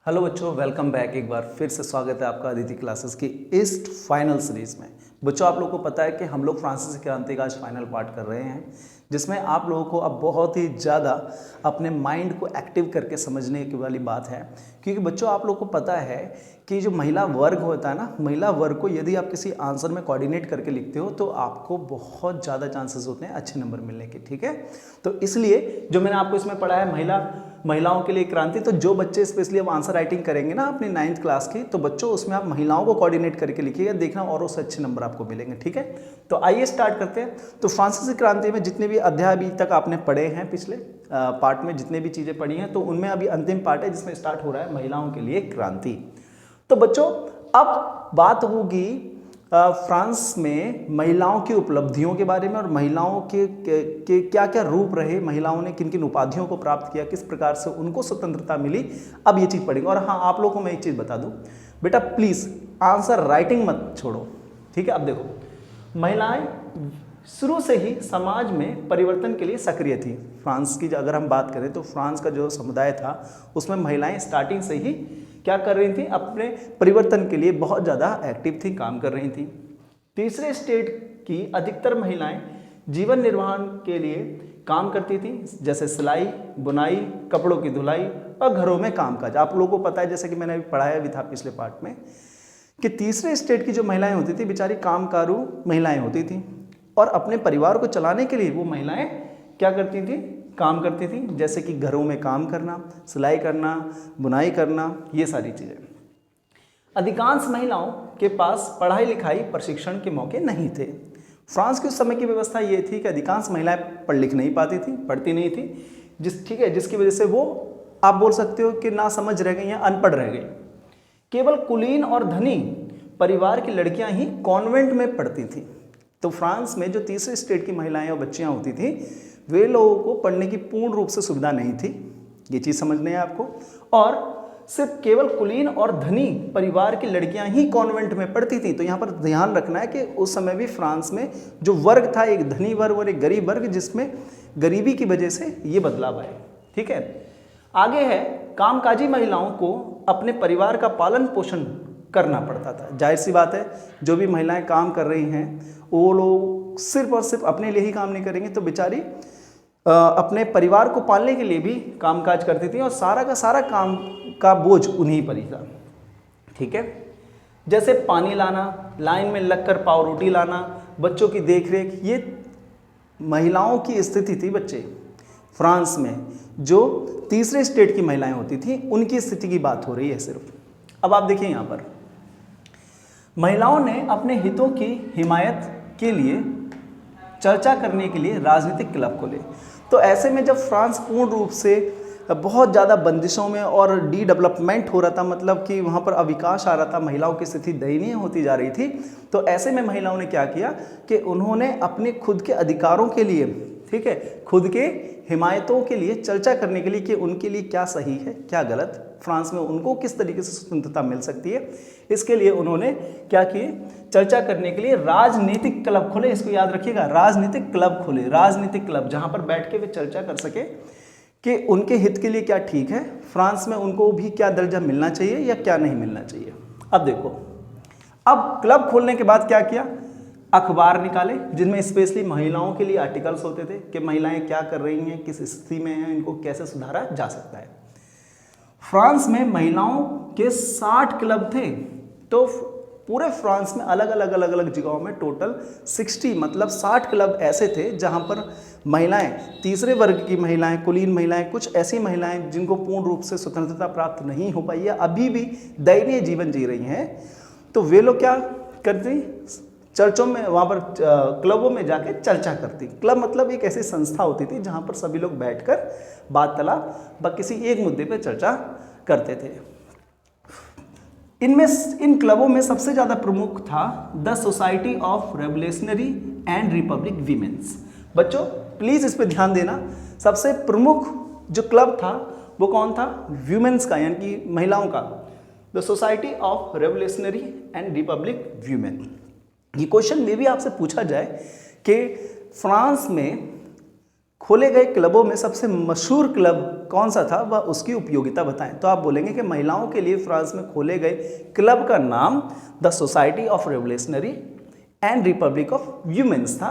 Hello बच्चों, welcome back. एक बार फिर से स्वागत है आपका अदिति क्लासेस की ईस्ट फाइनल सीरीज में। बच्चों, आप लोगों को पता है कि हम लोग फ्रांसीसी क्रांति का आज फाइनल पार्ट कर रहे हैं, जिसमें आप लोगों को अब बहुत ही ज़्यादा अपने माइंड को एक्टिव करके समझने की वाली बात है। क्योंकि बच्चों, आप लोगों को पता है कि जो महिला वर्ग होता है ना, महिला वर्ग को यदि आप किसी आंसर में कोऑर्डिनेट करके लिखते हो तो आपको बहुत ज़्यादा चांसेस होते हैं अच्छे नंबर मिलने के। ठीक है, तो इसलिए जो मैंने आपको इसमें पढ़ा है महिलाओं के लिए क्रांति, तो जो बच्चे स्पेशली अब आंसर राइटिंग करेंगे ना अपनी 9th क्लास की, तो बच्चों उसमें आप महिलाओं को कोऑर्डिनेट करके लिखिएगा, देखना और उससे अच्छे नंबर आपको मिलेंगे। ठीक है, तो आइए स्टार्ट करते हैं। तो फ्रांसीसी क्रांति में जितने भी अध्याय अभी तक आपने पढ़े हैं, पिछले पार्ट में जितने भी चीज़ें पढ़ी हैं, तो उनमें अभी अंतिम पार्ट है जिसमें स्टार्ट हो रहा है महिलाओं के लिए क्रांति। तो बच्चों, अब बात होगी फ्रांस में महिलाओं की उपलब्धियों के बारे में और महिलाओं के क्या क्या रूप रहे, महिलाओं ने किन किन उपाधियों को प्राप्त किया, किस प्रकार से उनको स्वतंत्रता मिली। अब ये चीज़ पढ़ेंगे। और हाँ, आप लोगों को मैं एक चीज़ बता दूं, बेटा प्लीज़ आंसर राइटिंग मत छोड़ो। ठीक है, अब देखो, महिलाएं शुरू से ही समाज में परिवर्तन के लिए सक्रिय थी। फ्रांस की अगर हम बात करें तो फ्रांस का जो समुदाय था उसमें महिलाएं स्टार्टिंग से ही क्या कर रही थी, अपने परिवर्तन के लिए बहुत ज़्यादा एक्टिव थी, काम कर रही थी। तीसरे स्टेट की अधिकतर महिलाएं जीवन निर्वाह के लिए काम करती थी, जैसे सिलाई, बुनाई, कपड़ों की धुलाई और घरों में कामकाज। आप लोगों को पता है, जैसे कि मैंने अभी पढ़ाया भी था पिछले पार्ट में, कि तीसरे स्टेट की जो महिलाएं होती थी बेचारी कामकारू महिलाएं होती थी, और अपने परिवार को चलाने के लिए वो महिलाएं क्या करती थी, काम करती थी, जैसे कि घरों में काम करना, सिलाई करना, बुनाई करना, ये सारी चीज़ें। अधिकांश महिलाओं के पास पढ़ाई लिखाई प्रशिक्षण के मौके नहीं थे। फ्रांस की उस समय की व्यवस्था ये थी कि अधिकांश महिलाएं पढ़ लिख नहीं पाती थी, पढ़ती नहीं थी, जिसकी वजह से वो आप बोल सकते हो कि ना समझ रह गई या अनपढ़ रह गई। केवल कुलीन और धनी परिवार की लड़कियां ही कॉन्वेंट में पढ़ती थी। तो फ्रांस में जो तीसरे स्टेट की महिलाएं और बच्चियां होती थी, वे लोगों को पढ़ने की पूर्ण रूप से सुविधा नहीं थी, ये चीज़ समझनी है आपको। और सिर्फ केवल कुलीन और धनी परिवार की लड़कियां ही कॉन्वेंट में पढ़ती थी। तो यहाँ पर ध्यान रखना है कि उस समय भी फ्रांस में जो वर्ग था, एक धनी वर्ग और एक गरीब वर्ग, जिसमें गरीबी की वजह से ये बदलाव आए। ठीक है, आगे है, कामकाजी महिलाओं को अपने परिवार का पालन पोषण करना पड़ता था। जाहिर सी बात है, जो भी महिलाएं काम कर रही हैं वो लोग सिर्फ और सिर्फ अपने लिए ही काम नहीं करेंगे, तो बेचारी अपने परिवार को पालने के लिए भी कामकाज करती थी, और सारा का सारा काम का बोझ उन्हीं पर ही था। ठीक है, जैसे पानी लाना, लाइन में लगकर पाव रोटी लाना, बच्चों की देखरेख, ये महिलाओं की स्थिति थी बच्चे फ्रांस में। जो तीसरे स्टेट की महिलाएं होती थी उनकी स्थिति की बात हो रही है सिर्फ। अब आप देखिए, यहाँ पर महिलाओं ने अपने हितों की हिमायत के लिए चर्चा करने के लिए राजनीतिक क्लब खोले। तो ऐसे में जब फ्रांस पूर्ण रूप से बहुत ज़्यादा बंदिशों में और डेवलपमेंट हो रहा था, मतलब कि वहाँ पर अविकास आ रहा था, महिलाओं की स्थिति दयनीय होती जा रही थी, तो ऐसे में महिलाओं ने क्या किया कि उन्होंने अपने खुद के अधिकारों के लिए, ठीक है, खुद के हिमायतों के लिए चर्चा करने के लिए कि उनके लिए क्या सही है क्या गलत, फ्रांस में उनको किस तरीके से स्वतंत्रता मिल सकती है, इसके लिए उन्होंने क्या किए, चर्चा करने के लिए राजनीतिक क्लब खोले। इसको याद रखिएगा, राजनीतिक क्लब खोले, राजनीतिक क्लब, जहां पर बैठ के वे चर्चा कर सके कि उनके हित के लिए क्या ठीक है, फ्रांस में उनको भी क्या दर्जा मिलना चाहिए या क्या नहीं मिलना चाहिए। अब देखो, अब क्लब खोलने के बाद क्या किया, अखबार निकाले जिनमें स्पेशली महिलाओं के लिए आर्टिकल्स होते थे कि महिलाएं क्या कर रही हैं, किस स्थिति में हैं, इनको कैसे सुधारा जा सकता है। फ्रांस में महिलाओं के 60 क्लब थे। तो पूरे फ्रांस में अलग अलग जगहों में टोटल 60 मतलब 60 क्लब ऐसे थे जहां पर महिलाएं, तीसरे वर्ग की महिलाएं, कुलीन महिलाएं, कुछ ऐसी महिलाएं जिनको पूर्ण रूप से स्वतंत्रता प्राप्त नहीं हो पाई है, अभी भी दयनीय जीवन जी रही हैं, तो वे लोग क्या करती, चर्चों में, वहाँ पर क्लबों में जाके चर्चा करती। क्लब मतलब एक ऐसी संस्था होती थी जहाँ पर सभी लोग बैठकर वार्तालाप किसी एक मुद्दे पर चर्चा करते थे। इन क्लबों में सबसे ज़्यादा प्रमुख था the society of revolutionary and Republic women's. बच्चों प्लीज़ इस पर ध्यान देना, सबसे प्रमुख जो क्लब था वो कौन था, वीमेंस का, यानी कि महिलाओं का, the society of revolutionary and Republic women. ये क्वेश्चन में भी आपसे पूछा जाए कि फ्रांस में खोले गए क्लबों में सबसे मशहूर क्लब कौन सा था वह उसकी उपयोगिता बताएं। तो आप बोलेंगे कि महिलाओं के लिए फ्रांस में खोले गए क्लब का नाम the society of revolutionary and republic of women's था,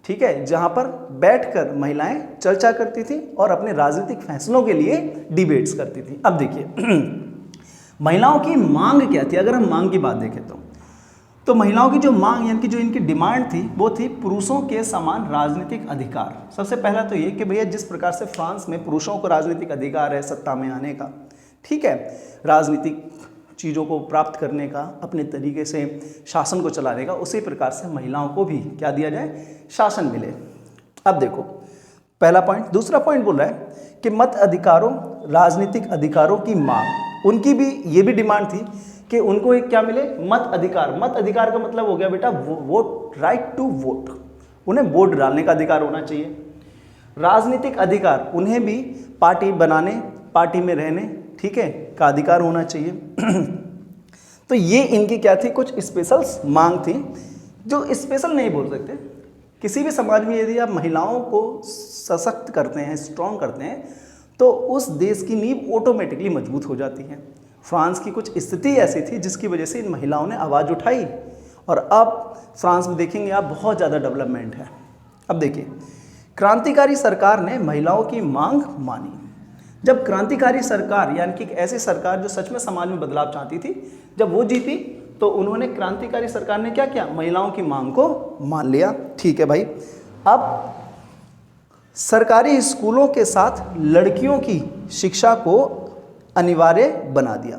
ठीक है, जहां पर बैठकर महिलाएं चर्चा करती थी और अपने राजनीतिक फैसलों के लिए डिबेट्स करती थी। अब देखिए महिलाओं की मांग क्या थी। अगर हम मांग की बात देखें तो महिलाओं की जो मांग यानी कि जो इनकी डिमांड थी वो थी पुरुषों के समान राजनीतिक अधिकार। सबसे पहला तो ये कि भैया जिस प्रकार से फ्रांस में पुरुषों को राजनीतिक अधिकार है सत्ता में आने का, ठीक है, राजनीतिक चीज़ों को प्राप्त करने का, अपने तरीके से शासन को चलाने का, उसी प्रकार से महिलाओं को भी क्या दिया जाए, शासन मिले। अब देखो पहला पॉइंट। दूसरा पॉइंट बोल रहा है कि मत अधिकारों, राजनीतिक अधिकारों की मांग, उनकी भी ये भी डिमांड थी कि उनको एक क्या मिले, मत अधिकार। मत अधिकार का मतलब हो गया बेटा वोट, राइट टू वोट, उन्हें वोट डालने का अधिकार होना चाहिए। राजनीतिक अधिकार, उन्हें भी पार्टी बनाने, पार्टी में रहने, ठीक है, का अधिकार होना चाहिए। तो ये इनकी क्या थी, कुछ स्पेशल मांग थी जो स्पेशल नहीं बोल सकते। किसी भी समाज में यदि आप महिलाओं को सशक्त करते हैं, स्ट्रॉन्ग करते हैं, तो उस देश की नींव ऑटोमेटिकली मजबूत हो जाती है। फ्रांस की कुछ स्थिति ऐसी थी जिसकी वजह से इन महिलाओं ने आवाज़ उठाई और अब फ्रांस में देखेंगे आप बहुत ज़्यादा डेवलपमेंट है। अब देखिए क्रांतिकारी सरकार ने महिलाओं की मांग मानी। जब क्रांतिकारी सरकार यानी कि एक ऐसी सरकार जो सच में समाज में बदलाव चाहती थी, जब वो जीती तो उन्होंने, क्रांतिकारी सरकार ने क्या किया, महिलाओं की मांग को मान लिया। ठीक है भाई। अब सरकारी स्कूलों के साथ लड़कियों की शिक्षा को अनिवार्य बना दिया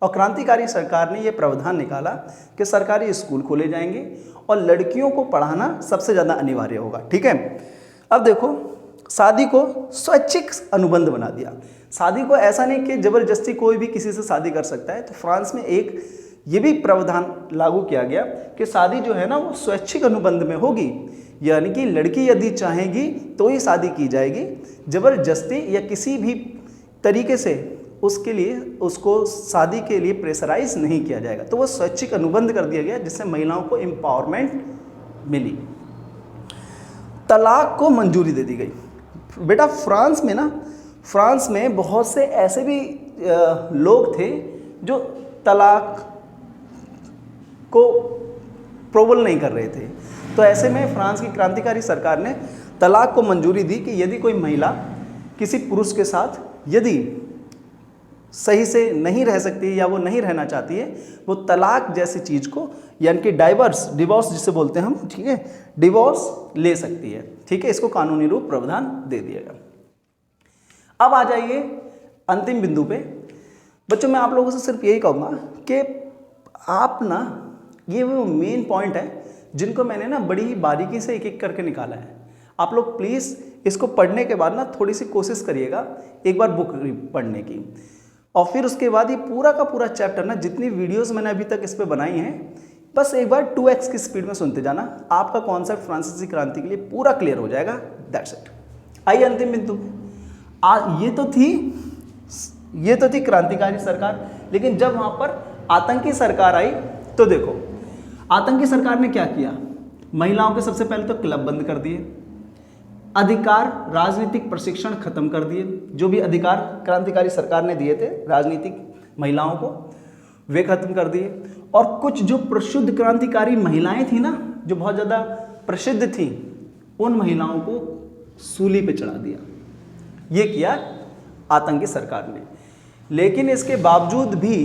और क्रांतिकारी सरकार ने यह प्रावधान निकाला कि सरकारी स्कूल खोले जाएंगे और लड़कियों को पढ़ाना सबसे ज़्यादा अनिवार्य होगा। ठीक है। अब देखो शादी को स्वैच्छिक अनुबंध बना दिया। शादी को ऐसा नहीं कि ज़बरदस्ती कोई भी किसी से शादी कर सकता है। तो फ्रांस में एक ये भी प्रावधान लागू किया गया कि शादी जो है ना वो स्वैच्छिक अनुबंध में होगी, यानी कि लड़की यदि चाहेगी तो ही शादी की जाएगी, ज़बरदस्ती या किसी भी तरीके से उसके लिए, उसको शादी के लिए प्रेशराइज नहीं किया जाएगा। तो वो स्वैच्छिक अनुबंध कर दिया गया जिससे महिलाओं को एम्पावरमेंट मिली। तलाक को मंजूरी दे दी गई। बेटा फ्रांस में बहुत से ऐसे भी लोग थे जो तलाक को प्रोबल नहीं कर रहे थे। तो ऐसे में फ्रांस की क्रांतिकारी सरकार ने तलाक को मंजूरी दी कि यदि कोई महिला किसी पुरुष के साथ यदि सही से नहीं रह सकती या वो नहीं रहना चाहती है, वो तलाक जैसी चीज़ को यानी कि डिवोर्स जिसे बोलते हैं हम, ठीक है, डिवोर्स ले सकती है। ठीक है, इसको कानूनी रूप प्रावधान दे दिया गया। अब आ जाइए अंतिम बिंदु पे। बच्चों मैं आप लोगों से सिर्फ यही कहूँगा कि आप ना, ये वो मेन पॉइंट है जिनको मैंने ना बड़ी ही बारीकी से एक एक करके निकाला है। आप लोग प्लीज़ इसको पढ़ने के बाद ना थोड़ी सी कोशिश करिएगा एक बार बुक पढ़ने की, और फिर उसके बाद ये पूरा का पूरा चैप्टर ना, जितनी वीडियोस मैंने अभी तक इस पे बनाई हैं, बस एक बार 2x की स्पीड में सुनते जाना। आपका कॉन्सेप्ट फ्रांसीसी क्रांति के लिए पूरा क्लियर हो जाएगा। That's it. आइए अंतिम बिंदु। ये तो थी क्रांतिकारी सरकार, लेकिन जब वहाँ पर आतंकी सरकार आई तो देखो आतंकी सरकार ने क्या किया। महिलाओं के सबसे पहले तो क्लब बंद कर दिए, अधिकार राजनीतिक प्रशिक्षण खत्म कर दिए। जो भी अधिकार क्रांतिकारी सरकार ने दिए थे राजनीतिक महिलाओं को, वे खत्म कर दिए। और कुछ जो प्रसिद्ध क्रांतिकारी महिलाएं थी ना, जो बहुत ज़्यादा प्रसिद्ध थी, उन महिलाओं को सूली पे चढ़ा दिया। ये किया आतंकी सरकार ने। लेकिन इसके बावजूद भी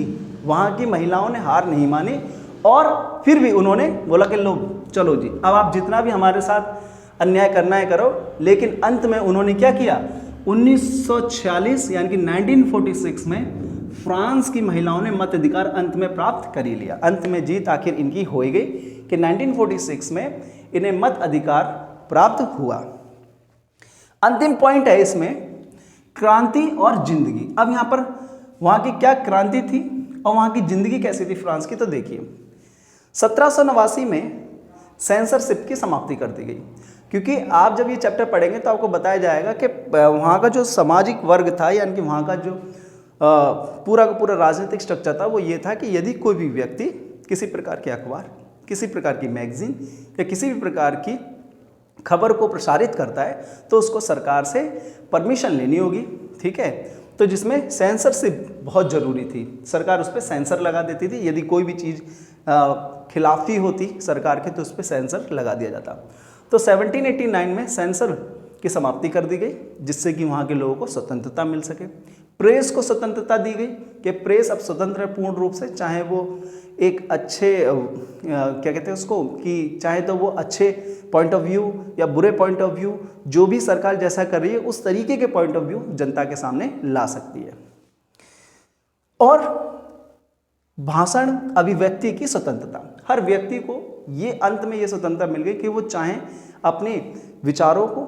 वहाँ की महिलाओं ने हार नहीं मानी और फिर भी उन्होंने बोला कि लो चलो जी, अब आप जितना भी हमारे साथ अन्याय करना है करो। लेकिन अंत में उन्होंने क्या किया, 1946 यानी कि 1946 में फ्रांस की महिलाओं ने मत अधिकार अंत में प्राप्त कर ही लिया। अंत में जीत आखिर इनकी हो गई कि 1946 में इन्हें मत अधिकार प्राप्त हुआ। अंतिम पॉइंट है इसमें क्रांति और जिंदगी। अब यहाँ पर वहाँ की क्या क्रांति थी और वहाँ की जिंदगी कैसी थी फ्रांस की, तो देखिए 1789 में सेंसरशिप की समाप्ति कर दी गई। क्योंकि आप जब ये चैप्टर पढ़ेंगे तो आपको बताया जाएगा कि वहाँ का जो सामाजिक वर्ग था, यानी कि वहाँ का जो पूरा का पूरा राजनीतिक स्ट्रक्चर था, वो ये था कि यदि कोई भी व्यक्ति किसी प्रकार के अखबार, किसी प्रकार की मैगजीन या किसी भी प्रकार की खबर को प्रसारित करता है तो उसको सरकार से परमिशन लेनी होगी, ठीक है। तो जिसमें सेंसरशिप बहुत ज़रूरी थी, सरकार उस पर सेंसर लगा देती थी, यदि कोई भी चीज़ खिलाफी होती सरकार के तो उस पर सेंसर लगा दिया जाता। तो 1789 में सेंसर की समाप्ति कर दी गई, जिससे कि वहाँ के लोगों को स्वतंत्रता मिल सके। प्रेस को स्वतंत्रता दी गई कि प्रेस अब स्वतंत्र है पूर्ण रूप से, चाहे वो एक अच्छे क्या कहते हैं उसको, कि चाहे तो वो अच्छे पॉइंट ऑफ व्यू या बुरे पॉइंट ऑफ व्यू, जो भी सरकार जैसा कर रही है उस तरीके के पॉइंट ऑफ व्यू जनता के सामने ला सकती है। और भाषण अभिव्यक्ति की स्वतंत्रता, हर व्यक्ति को ये अंत में ये स्वतंत्रता मिल गई कि वो चाहे अपने विचारों को,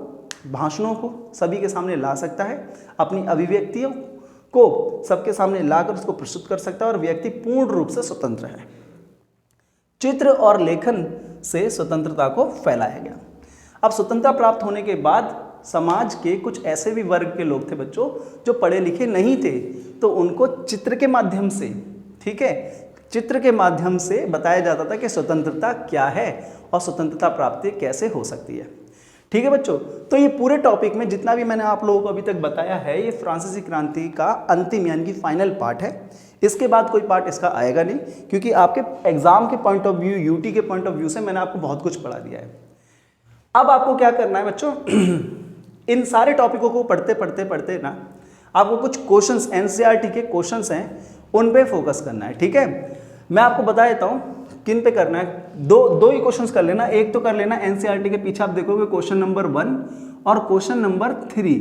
भाषणों को सभी के सामने ला सकता है, अपनी अभिव्यक्तियों को सबके सामने लाकर उसको प्रस्तुत कर सकता है, और व्यक्ति पूर्ण रूप से स्वतंत्र है। चित्र और लेखन से स्वतंत्रता को फैलाया गया। अब स्वतंत्रता प्राप्त होने के बाद समाज के कुछ ऐसे भी वर्ग के लोग थे बच्चों जो पढ़े लिखे नहीं थे, तो उनको चित्र के माध्यम से, ठीक है, चित्र के माध्यम से बताया जाता था कि स्वतंत्रता क्या है और स्वतंत्रता प्राप्ति कैसे हो सकती है। ठीक है बच्चों, तो ये पूरे टॉपिक में जितना भी मैंने आप लोगों को अभी तक बताया है, ये फ्रांसीसी क्रांति का अंतिम यानी कि फाइनल पार्ट है। इसके बाद कोई पार्ट इसका आएगा नहीं, क्योंकि आपके एग्जाम के पॉइंट ऑफ व्यू, यूटी के पॉइंट ऑफ व्यू से मैंने आपको बहुत कुछ पढ़ा दिया है। अब आपको क्या करना है बच्चों, इन सारे टॉपिकों को पढ़ते पढ़ते पढ़ते ना आपको कुछ क्वेश्चंस, एनसीईआरटी के क्वेश्चंस हैं, उन पे फोकस करना है। ठीक है, मैं आपको बता देता हूँ किन पे करना है। दो ही क्वेश्चंस कर लेना। एक तो कर लेना एनसीईआरटी के पीछे आप देखोगे क्वेश्चन नंबर 1 और क्वेश्चन नंबर 3,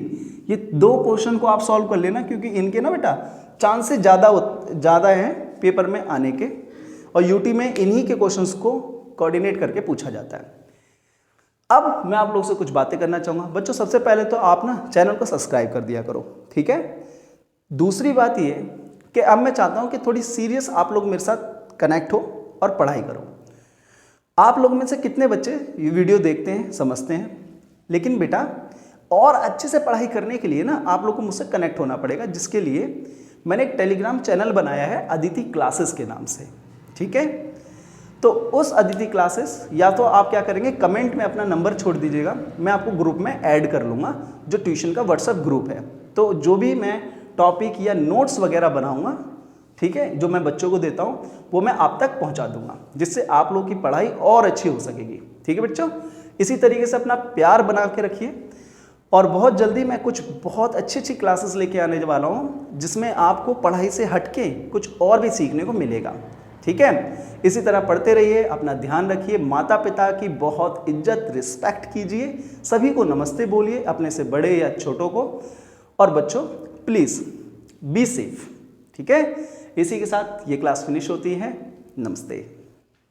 ये दो क्वेश्चन को आप सॉल्व कर लेना, क्योंकि इनके ना बेटा चांसेस ज़्यादा हैं पेपर में आने के, और यूटी में इन्हीं के क्वेश्चंस को कोऑर्डिनेट करके पूछा जाता है। अब मैं आप लोग से कुछ बातें करना चाहूँगा बच्चों। सबसे पहले तो आप ना चैनल को सब्सक्राइब कर दिया करो, ठीक है। दूसरी बात ये कि अब मैं चाहता हूँ कि थोड़ी सीरियस आप लोग मेरे साथ कनेक्ट हो और पढ़ाई करो। आप लोग में से कितने बच्चे ये वीडियो देखते हैं, समझते हैं, लेकिन बेटा और अच्छे से पढ़ाई करने के लिए ना आप लोग को मुझसे कनेक्ट होना पड़ेगा, जिसके लिए मैंने एक टेलीग्राम चैनल बनाया है अदिति क्लासेस के नाम से, ठीक है। तो उस अदिति क्लासेस, या तो आप क्या करेंगे, कमेंट में अपना नंबर छोड़ दीजिएगा, मैं आपको ग्रुप में ऐड कर लूँगा, जो ट्यूशन का व्हाट्सएप ग्रुप है। तो जो भी मैं टॉपिक या नोट्स वगैरह बनाऊँगा, ठीक है, जो मैं बच्चों को देता हूँ वो मैं आप तक पहुँचा दूंगा, जिससे आप लोग की पढ़ाई और अच्छी हो सकेगी। ठीक है बच्चों, इसी तरीके से अपना प्यार बना के रखिए, और बहुत जल्दी मैं कुछ बहुत अच्छी क्लासेस लेके आने वाला हूँ, जिसमें आपको पढ़ाई से हटके कुछ और भी सीखने को मिलेगा। ठीक है, इसी तरह पढ़ते रहिए, अपना ध्यान रखिए, माता पिता की बहुत इज्जत रिस्पेक्ट कीजिए, सभी को नमस्ते बोलिए, अपने से बड़े या छोटों को, और बच्चों प्लीज़ बी सेफ। ठीक है, इसी के साथ ये क्लास फिनिश होती है। नमस्ते।